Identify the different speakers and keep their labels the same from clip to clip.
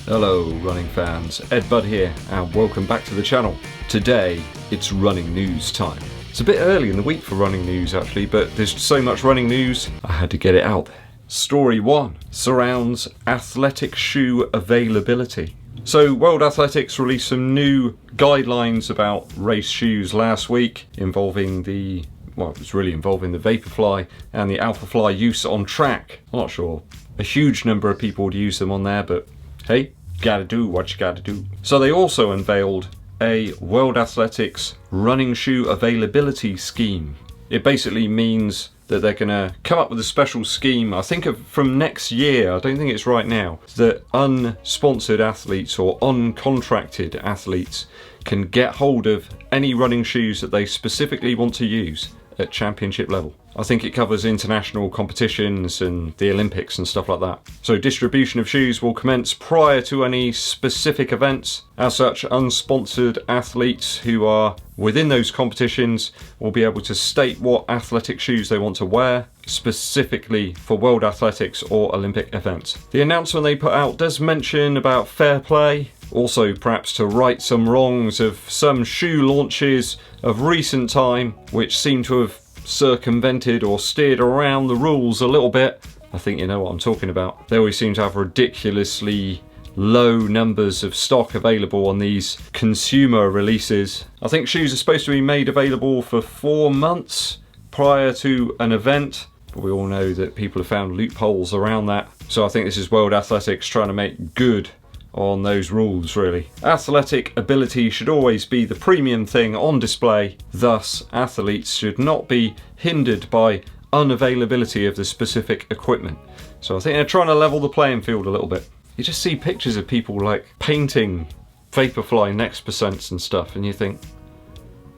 Speaker 1: Hello running fans, EDDBUD here and welcome back to the channel. Today it's running news time. It's a bit early in the week for running news actually, but there's so much running news I had to get it out there. Story 1 surrounds athletic shoe availability. So World Athletics released some new guidelines about race shoes last week involving it was really involving the Vaporfly and the Alphafly use on track. I'm not sure a huge number of people would use them on there, but hey, gotta do what you gotta do. So they also unveiled a World Athletics running shoe availability scheme. It basically means that they're gonna come up with a special scheme, I think from next year, I don't think it's right now, that unsponsored athletes or uncontracted athletes can get hold of any running shoes that they specifically want to use at championship level. I think it covers international competitions and the Olympics and stuff like that. So distribution of shoes will commence prior to any specific events. As such, unsponsored athletes who are within those competitions will be able to state what athletic shoes they want to wear specifically for World Athletics or Olympic events. The announcement they put out does mention about fair play, also perhaps to right some wrongs of some shoe launches of recent time which seem to have circumvented or steered around the rules a little bit. I think you know what I'm talking about. They always seem to have ridiculously low numbers of stock available on these consumer releases. I think shoes are supposed to be made available for 4 months prior to an event, but we all know that people have found loopholes around that. So I think this is World Athletics trying to make good on those rules really. Athletic ability should always be the premium thing on display, thus athletes should not be hindered by unavailability of the specific equipment. So I think they're trying to level the playing field a little bit. You just see pictures of people like painting Vaporfly next percents and stuff and you think,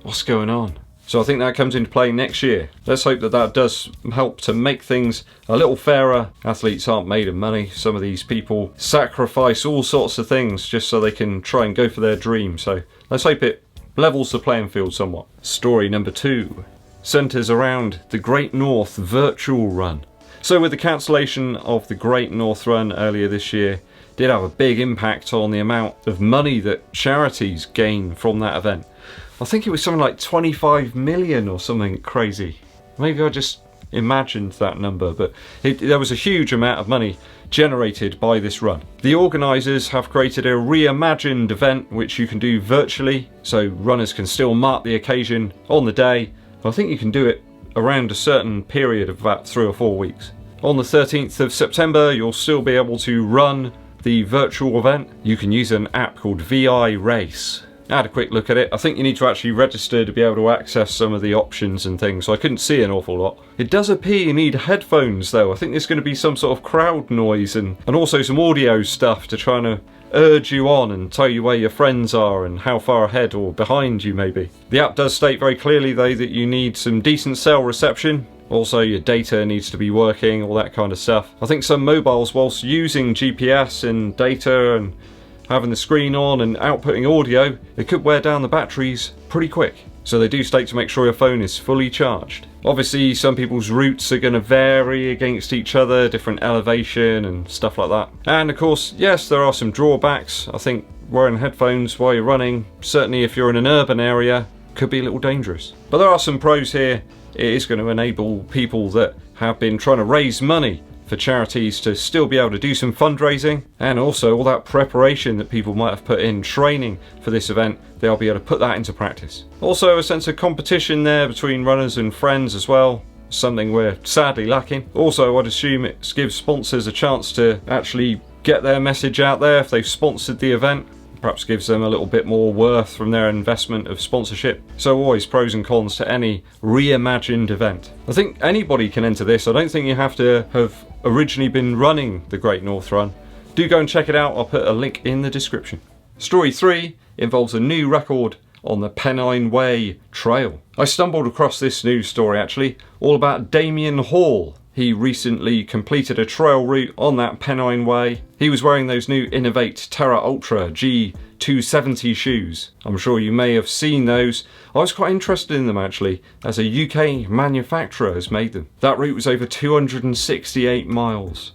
Speaker 1: what's going on? So I think that comes into play next year. Let's hope that that does help to make things a little fairer. Athletes aren't made of money. Some of these people sacrifice all sorts of things just so they can try and go for their dream. So let's hope it levels the playing field somewhat. Story number 2 centres around the Great North Virtual Run. So with the cancellation of the Great North Run earlier this year, did have a big impact on the amount of money that charities gain from that event. I think it was something like 25 million or something crazy. Maybe I just imagined that number, but there was a huge amount of money generated by this run. The organisers have created a reimagined event which you can do virtually, so runners can still mark the occasion on the day. I think you can do it around a certain period of about 3 or 4 weeks. On the 13th of September, you'll still be able to run the virtual event. You can use an app called VI Race. I had a quick look at it. I think you need to actually register to be able to access some of the options and things, so I couldn't see an awful lot. It does appear you need headphones though. I think there's going to be some sort of crowd noise and also some audio stuff to try and urge you on and tell you where your friends are and how far ahead or behind you may be. The app does state very clearly though that you need some decent cell reception. Also your data needs to be working, all that kind of stuff. I think some mobiles, whilst using GPS and data and having the screen on and outputting audio, it could wear down the batteries pretty quick. So they do state to make sure your phone is fully charged. Obviously some people's routes are going to vary against each other, different elevation and stuff like that. And of course, yes, there are some drawbacks. I think wearing headphones while you're running, certainly if you're in an urban area, could be a little dangerous. But there are some pros here. It is going to enable people that have been trying to raise money for charities to still be able to do some fundraising, and also all that preparation that people might have put in training for this event, they'll be able to put that into practice. Also a sense of competition there between runners and friends as well, something we're sadly lacking. Also I'd assume it gives sponsors a chance to actually get their message out there if they've sponsored the event. Perhaps gives them a little bit more worth from their investment of sponsorship. So always pros and cons to any reimagined event. I think anybody can enter this. I don't think you have to have originally been running the Great North Run. Do go and check it out. I'll put a link in the description. Story 3 involves a new record on the Pennine Way Trail. I stumbled across this news story actually, all about Damien Hall. He recently completed a trail route on that Pennine Way. He was wearing those new Inov8 Terraultra G 270 shoes. I'm sure you may have seen those. I was quite interested in them actually, as a UK manufacturer has made them. That route was over 268 miles.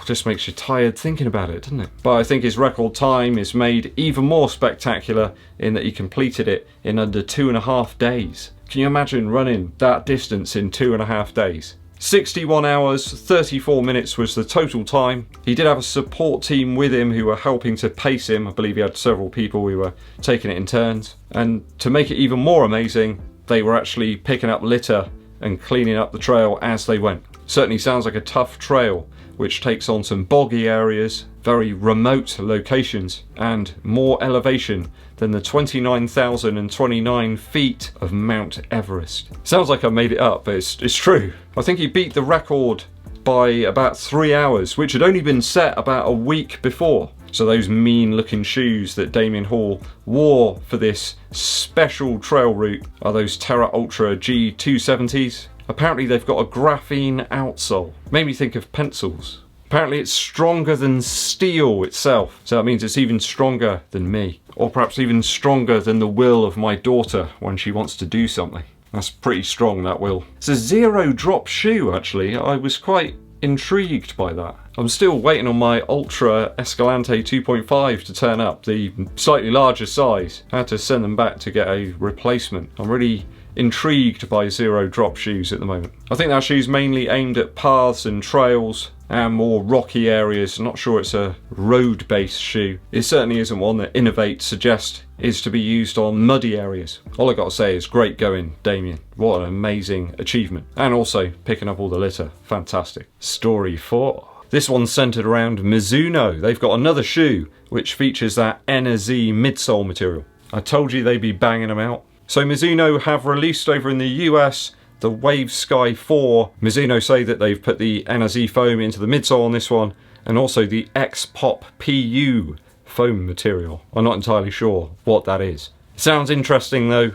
Speaker 1: just makes you tired thinking about it, doesn't it? But I think his record time is made even more spectacular in that he completed it in under 2.5 days. Can you imagine running that distance in 2.5 days? 61 hours, 34 minutes was the total time. He did have a support team with him who were helping to pace him. I believe he had several people who were taking it in turns. And to make it even more amazing, they were actually picking up litter and cleaning up the trail as they went. Certainly sounds like a tough trail, which takes on some boggy areas, very remote locations, and more elevation than the 29,029 feet of Mount Everest. Sounds like I made it up, but it's true. I think he beat the record by about 3 hours, which had only been set about a week before. So those mean looking shoes that Damien Hall wore for this special trail route are those Terraultra G 270s. Apparently they've got a graphene outsole. Made me think of pencils. Apparently it's stronger than steel itself, so that means it's even stronger than me. Or perhaps even stronger than the will of my daughter when she wants to do something. That's pretty strong, that will. It's a 0 drop shoe actually. I was quite intrigued by that. I'm still waiting on my Ultra Escalante 2.5 to turn up, the slightly larger size. I had to send them back to get a replacement. I'm really intrigued by 0 drop shoes at the moment. I think that shoe's mainly aimed at paths and trails and more rocky areas. I'm not sure it's a road-based shoe. It certainly isn't one that Inov8 suggests is to be used on muddy areas. All I got to say is great going, Damien. What an amazing achievement. And also picking up all the litter. Fantastic. Story 4. This one's centered around Mizuno. They've got another shoe which features that NZ midsole material. I told you they'd be banging them out. So Mizuno have released over in the US the Wave Sky 4. Mizuno say that they've put the NZ foam into the midsole on this one, and also the X-Pop PU foam material. I'm not entirely sure what that is. Sounds interesting though.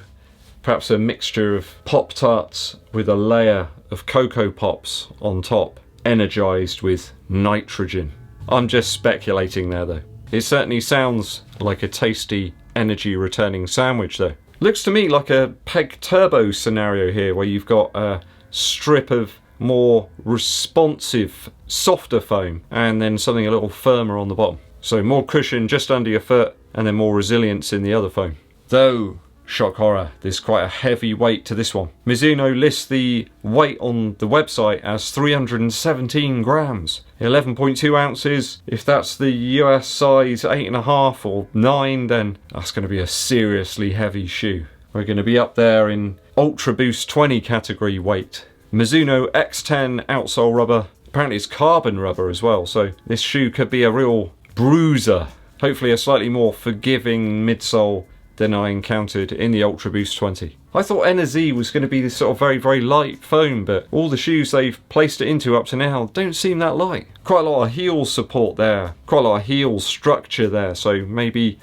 Speaker 1: Perhaps a mixture of Pop-Tarts with a layer of Cocoa Pops on top, energized with nitrogen. I'm just speculating there though. It certainly sounds like a tasty energy returning sandwich though. Looks to me like a Peg Turbo scenario here, where you've got a strip of more responsive, softer foam, and then something a little firmer on the bottom. So more cushion just under your foot, and then more resilience in the other foam. Though, shock horror, there's quite a heavy weight to this one. Mizuno lists the weight on the website as 317 grams. 11.2 ounces. If that's the US size 8.5 or 9, then that's going to be a seriously heavy shoe. We're going to be up there in Ultra Boost 20 category weight. Mizuno X10 outsole rubber. Apparently it's carbon rubber as well, so this shoe could be a real bruiser. Hopefully a slightly more forgiving midsole than I encountered in the Ultra Boost 20. I thought NZ was going to be this sort of very, very light foam, but all the shoes they've placed it into up to now don't seem that light. Quite a lot of heel support there, quite a lot of heel structure there, so maybe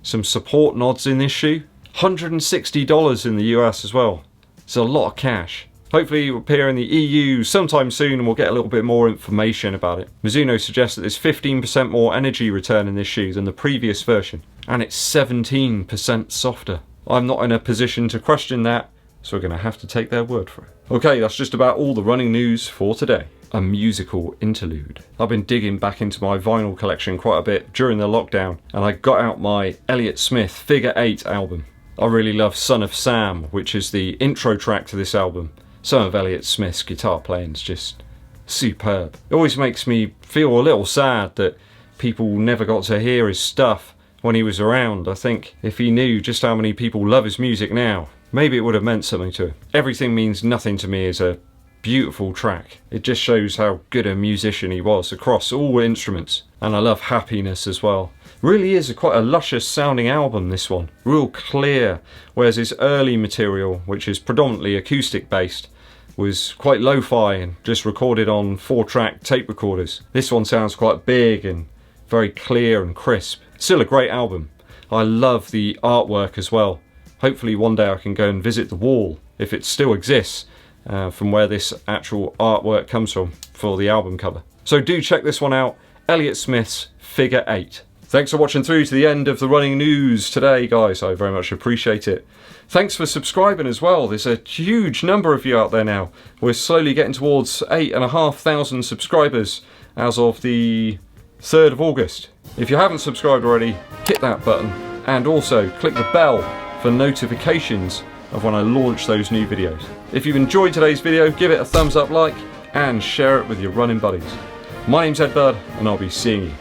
Speaker 1: some support nods in this shoe. $160 in the US as well. It's a lot of cash. Hopefully it will appear in the EU sometime soon and we'll get a little bit more information about it. Mizuno suggests that there's 15% more energy return in this shoe than the previous version, and it's 17% softer. I'm not in a position to question that, so we're going to have to take their word for it. Okay, that's just about all the running news for today. A musical interlude. I've been digging back into my vinyl collection quite a bit during the lockdown, and I got out my Elliott Smith Figure 8 album. I really love Son of Sam, which is the intro track to this album. Some of Elliott Smith's guitar playing is just superb. It always makes me feel a little sad that people never got to hear his stuff when he was around. I think if he knew just how many people love his music now, maybe it would have meant something to him. Everything Means Nothing to Me is a beautiful track. It just shows how good a musician he was across all instruments. And I love Happiness as well. Really is quite a luscious sounding album, this one. Real clear, whereas his early material, which is predominantly acoustic based, was quite lo-fi and just recorded on 4-track tape recorders. This one sounds quite big and very clear and crisp. Still a great album. I love the artwork as well. Hopefully one day I can go and visit the wall, if it still exists, from where this actual artwork comes from for the album cover. So do check this one out, Elliott Smith's Figure 8. Thanks for watching through to the end of the running news today, guys. I very much appreciate it. Thanks for subscribing as well. There's a huge number of you out there now. We're slowly getting towards 8,500 subscribers, as of the 3rd of August. If you haven't subscribed already, hit that button and also click the bell for notifications of when I launch those new videos. If you've enjoyed today's video, give it a thumbs up, like, and share it with your running buddies. My name's EDDBUD, and I'll be seeing you